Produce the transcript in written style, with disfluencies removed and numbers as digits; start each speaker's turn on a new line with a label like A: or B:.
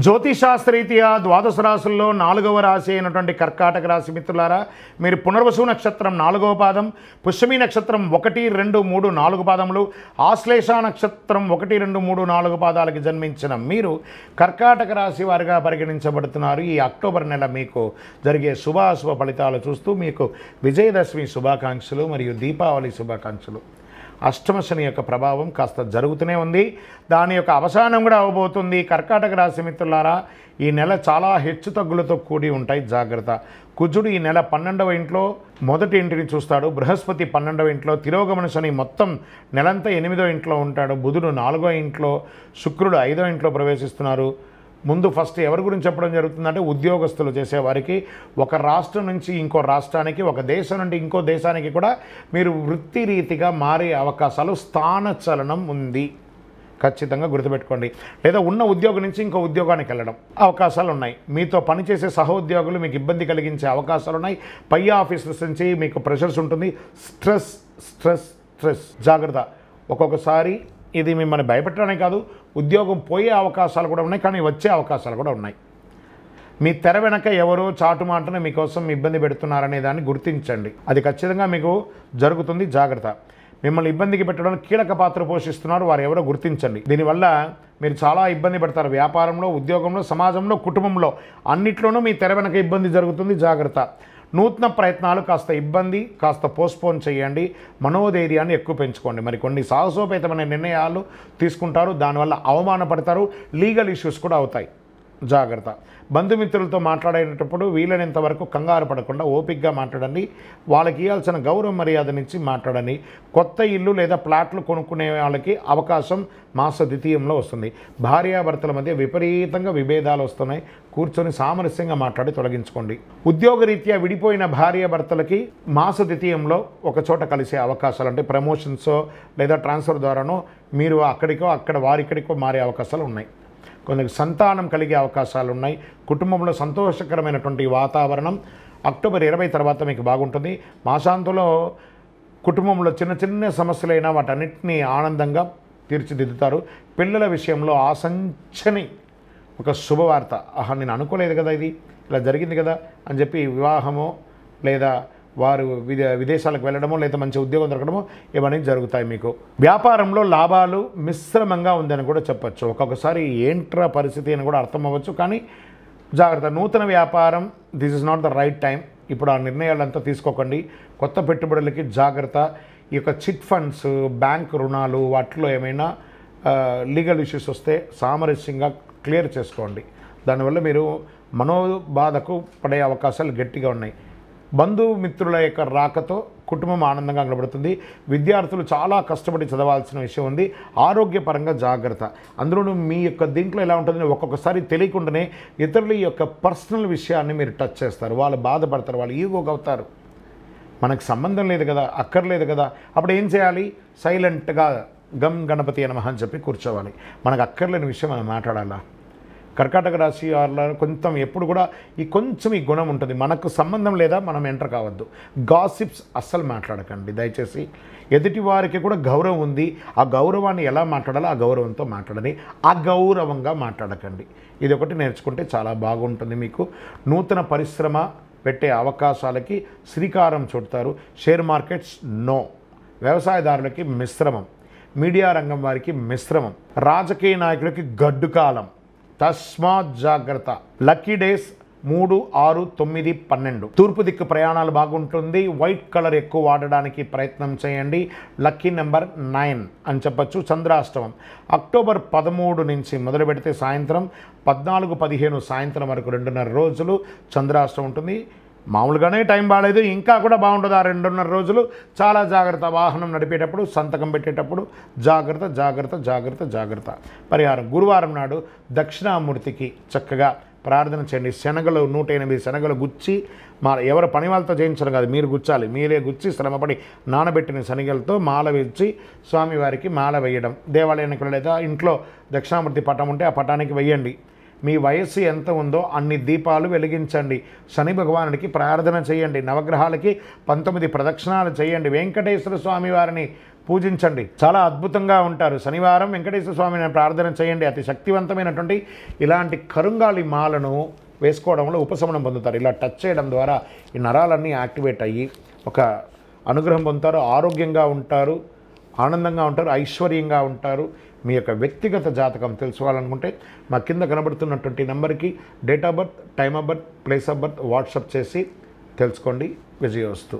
A: జ్యోతిషాస్త్రరీత్యా ద్వాదశ రాశుల్లో 4వ రాశి అయినటువంటి కర్కాటక రాశి మిత్రులారా, మీరు పునర్వసు నక్షత్రం 4వ పాదం, పుష్యమి నక్షత్రం 1, 2, 3, 4 పాదములు, ఆశ్లేష నక్షత్రం 1, 2, 3, 4 పాదాలకి జన్మించిన మీరు కర్కాటక రాశి వారిగా పరిగణించబడుతున్నారు. ఈ అక్టోబర్ నెల మీకు జరిగే శుభాశుభ ఫలితాలు చూస్తూ మీకు విజయదశమి శుభాకాంక్షలు మరియు దీపావళి శుభాకాంక్షలు. అష్టమ శని యొక్క ప్రభావం కాస్త జరుగుతూనే ఉంది, దాని యొక్క అవసానం కూడా అవబోతుంది. కర్కాటక రాశి మిత్రులారా, ఈ నెల చాలా హెచ్చు తగ్గులతో కూడి ఉంటాయి, జాగ్రత్త. కుజుడు ఈ నెల 12వ ఇంట్లో మొదటి ఇంటిని చూస్తాడు, బృహస్పతి 12వ ఇంట్లో, తిరోగమన శని మొత్తం నెలంతా 8వ ఇంట్లో ఉంటాడు, బుధుడు 4వ ఇంట్లో, శుక్రుడు 5వ ఇంట్లో ప్రవేశిస్తున్నారు. ముందు ఫస్ట్ ఎవరి గురించి చెప్పడం జరుగుతుందంటే ఉద్యోగస్తులు చేసేవారికి ఒక రాష్ట్రం నుంచి ఇంకో రాష్ట్రానికి, ఒక దేశం నుండి ఇంకో దేశానికి కూడా మీరు వృత్తి రీతిగా మారే అవకాశాలు, స్థానచలనం ఉంది, ఖచ్చితంగా గుర్తుపెట్టుకోండి. లేదా ఉన్న ఉద్యోగం నుంచి ఇంకో ఉద్యోగానికి వెళ్ళడం అవకాశాలు ఉన్నాయి. మీతో పనిచేసే సహోద్యోగులు మీకు ఇబ్బంది కలిగించే అవకాశాలు ఉన్నాయి. పై ఆఫీసర్స్ నుంచి మీకు ప్రెషర్స్ ఉంటుంది. స్ట్రెస్ స్ట్రెస్ స్ట్రెస్, జాగ్రత్త. ఒక్కొక్కసారి ఇది మిమ్మల్ని భయపెట్టడానికి కాదు, ఉద్యోగం పోయే అవకాశాలు కూడా ఉన్నాయి, కానీ వచ్చే అవకాశాలు కూడా ఉన్నాయి. మీ తెర వెనక ఎవరో చాటుమాటన మీకోసం ఇబ్బంది పెడుతున్నారనే దాన్ని గుర్తించండి, అది ఖచ్చితంగా మీకు జరుగుతుంది, జాగ్రత్త. మిమ్మల్ని ఇబ్బందికి పెట్టడానికి కీలక పాత్ర పోషిస్తున్నారు, వారు ఎవరో గుర్తించండి. దీనివల్ల మీరు చాలా ఇబ్బంది పడతారు. వ్యాపారంలో, ఉద్యోగంలో, సమాజంలో, కుటుంబంలో అన్నిట్లోనూ మీ తెర వెనక ఇబ్బంది జరుగుతుంది, జాగ్రత్త. నూతన ప్రయత్నాలు కాస్త ఇబ్బంది, కాస్త పోస్ట్పోన్ చేయండి. మనోధైర్యాన్ని ఎక్కువ పెంచుకోండి. మరి కొన్ని సాహసోపేతమైన నిర్ణయాలు తీసుకుంటారు, దానివల్ల అవమానపడతారు, లీగల్ ఇష్యూస్ కూడా అవుతాయి, జాగ్రత్త. బంధుమిత్రులతో మాట్లాడేటప్పుడు వీలైనంత వరకు కంగారు పడకుండా ఓపికగా మాట్లాడండి. వాళ్ళకి ఇవ్వాల్సిన గౌరవ మర్యాదనిచ్చి మాట్లాడండి. కొత్త ఇల్లు లేదా ప్లాట్లు కొనుక్కునే వాళ్ళకి అవకాశం మాస ద్వితీయంలో వస్తుంది. భార్యాభర్తల మధ్య విపరీతంగా విభేదాలు వస్తున్నాయి, కూర్చొని సామరస్యంగా మాట్లాడి తొలగించుకోండి. ఉద్యోగరీత్యా విడిపోయిన భార్యాభర్తలకి మాస ద్వితీయంలో ఒక చోట కలిసే అవకాశాలు, అంటే ప్రమోషన్సో లేదా ట్రాన్స్ఫర్ ద్వారానో మీరు అక్కడికో వారిక్కడికో మారే అవకాశాలు ఉన్నాయి. కొందరికి సంతానం కలిగే అవకాశాలు ఉన్నాయి. కుటుంబంలో సంతోషకరమైనటువంటి వాతావరణం అక్టోబర్ 20 తర్వాత మీకు బాగుంటుంది. మాసాంతంలో కుటుంబంలో చిన్న చిన్న సమస్యలైనా వాటన్నిటినీ ఆనందంగా తీర్చిదిద్దుతారు. పిల్లల విషయంలో ఆశంచని ఒక శుభవార్త, నేను అనుకోలేదు కదా, ఇది ఇలా జరిగింది కదా అని చెప్పి వివాహమో లేదా వారు విదేశాలకు వెళ్ళడమో లేదా మంచి ఉద్యోగం దొరకడమో ఇవన్నీ జరుగుతాయి. మీకు వ్యాపారంలో లాభాలు మిశ్రమంగా ఉందని కూడా చెప్పచ్చు. ఒక్కొక్కసారి ఏంట్రా పరిస్థితి అని కూడా అర్థం అవ్వచ్చు, కానీ జాగ్రత్త. నూతన వ్యాపారం, this is not the right time. ఇప్పుడు ఆ నిర్ణయాలంతా తీసుకోకండి. కొత్త పెట్టుబడులకి జాగ్రత్త. ఈ యొక్క చిట్ ఫండ్స్, బ్యాంక్ రుణాలు, వాటిలో ఏమైనా లీగల్ ఇష్యూస్ వస్తే సామరస్యంగా క్లియర్ చేసుకోండి. దానివల్ల మీరు మనోబాధకు పడే అవకాశాలు గట్టిగా ఉన్నాయి. బంధుమిత్రుల యొక్క రాకతో కుటుంబం ఆనందంగా కనబడుతుంది. విద్యార్థులు చాలా కష్టపడి చదవాల్సిన విషయం ఉంది. ఆరోగ్యపరంగా జాగ్రత్త. అందులోనూ మీ యొక్క దీంట్లో ఎలా ఉంటుందని ఒక్కొక్కసారి తెలియకుండానే ఇతరుల యొక్క పర్సనల్ విషయాన్ని మీరు టచ్ చేస్తారు. వాళ్ళు బాధపడతారు, వాళ్ళు ఈగోగా అవుతారు. మనకు సంబంధం లేదు కదా, అక్కర్లేదు కదా, అప్పుడు ఏం చేయాలి? సైలెంట్గా గం గణపతి నమః అని చెప్పి కూర్చోవాలి. మనకు అక్కర్లేని విషయం మనం మాట్లాడాలా? కర్కాటక రాశి వారిలో కొంచెం ఎప్పుడు కూడా కొంచెం ఈ గుణం ఉంటుంది. మనకు సంబంధం లేదా మనం ఎంటర్ కావద్దు. గాసిప్స్ అస్సలు మాట్లాడకండి దయచేసి. ఎదుటి వారికి కూడా గౌరవం ఉంది, ఆ గౌరవాన్ని ఎలా మాట్లాడాలో ఆ గౌరవంతో మాట్లాడండి, అగౌరవంగా మాట్లాడకండి. ఇది ఒకటి నేర్చుకుంటే చాలా బాగుంటుంది. మీకు నూతన పరిశ్రమ పెట్టే అవకాశాలకి శ్రీకారం చుడతారు. Share markets no. వ్యవసాయదారులకి మిశ్రమం. మీడియా రంగం వారికి మిశ్రమం. రాజకీయ నాయకులకి గడ్డు కాలం, తస్మాత్ జాగ్రత్త. Lucky days 3, 6, 9, 12. తూర్పు దిక్కు ప్రయాణాలు బాగుంటుంది. వైట్ కలర్ ఎక్కువ వాడడానికి ప్రయత్నం చేయండి. లక్కీ నెంబర్ 9 అని చెప్పచ్చు. చంద్రాష్టమం అక్టోబర్ 13 నుంచి మొదలు పెడితే సాయంత్రం 14, 15 సాయంత్రం వరకు 2.5 రోజులు చంద్రాష్టమం ఉంటుంది. మామూలుగానే టైం బాగాలేదు, ఇంకా కూడా బాగుంటుంది. ఆ 2.5 రోజులు చాలా జాగ్రత్త. వాహనం నడిపేటప్పుడు, సంతకం పెట్టేటప్పుడు జాగ్రత్త జాగ్రత్త జాగ్రత్త జాగ్రత్త. పరిహారం: గురువారం నాడు దక్షిణామూర్తికి చక్కగా ప్రార్థన చేయండి. శనగలు 108 శనగలు గుచ్చి, ఎవరు పని వాళ్ళతో చేయించడం కాదు, మీరు గుచ్చాలి. మీరే గుచ్చి శ్రమపడి నానబెట్టిన శనగలతో మాల వేసి స్వామివారికి మాల వేయడం. దేవాలయానికి లేదా ఇంట్లో దక్షిణామూర్తి పటం ఉంటే ఆ పటానికి వేయండి. మీ వయస్సు ఎంత ఉందో అన్ని దీపాలు వెలిగించండి. శని భగవానుడికి ప్రార్థన చేయండి. నవగ్రహాలకి 19 ప్రదక్షిణాలు చేయండి. వెంకటేశ్వర స్వామి వారిని పూజించండి. చాలా అద్భుతంగా ఉంటారు. శనివారం వెంకటేశ్వర స్వామిని ప్రార్థన చేయండి. అతి శక్తివంతమైనటువంటి ఇలాంటి కరుంగాలి మాలను వేసుకోవడంలో ఉపశమనం పొందుతారు. ఇలా టచ్ చేయడం ద్వారా ఈ నరాలన్నీ యాక్టివేట్ అయ్యి ఒక అనుగ్రహం పొందుతారు. ఆరోగ్యంగా ఉంటారు, ఆనందంగా ఉంటారు, ఐశ్వర్యంగా ఉంటారు. మీ యొక్క వ్యక్తిగత జాతకం తెలుసుకోవాలనుకుంటే మా కింద కనబడుతున్నటువంటి నెంబర్కి date of birth, time of birth, place of birth WhatsApp చేసి తెలుసుకోండి. విజయోస్తు.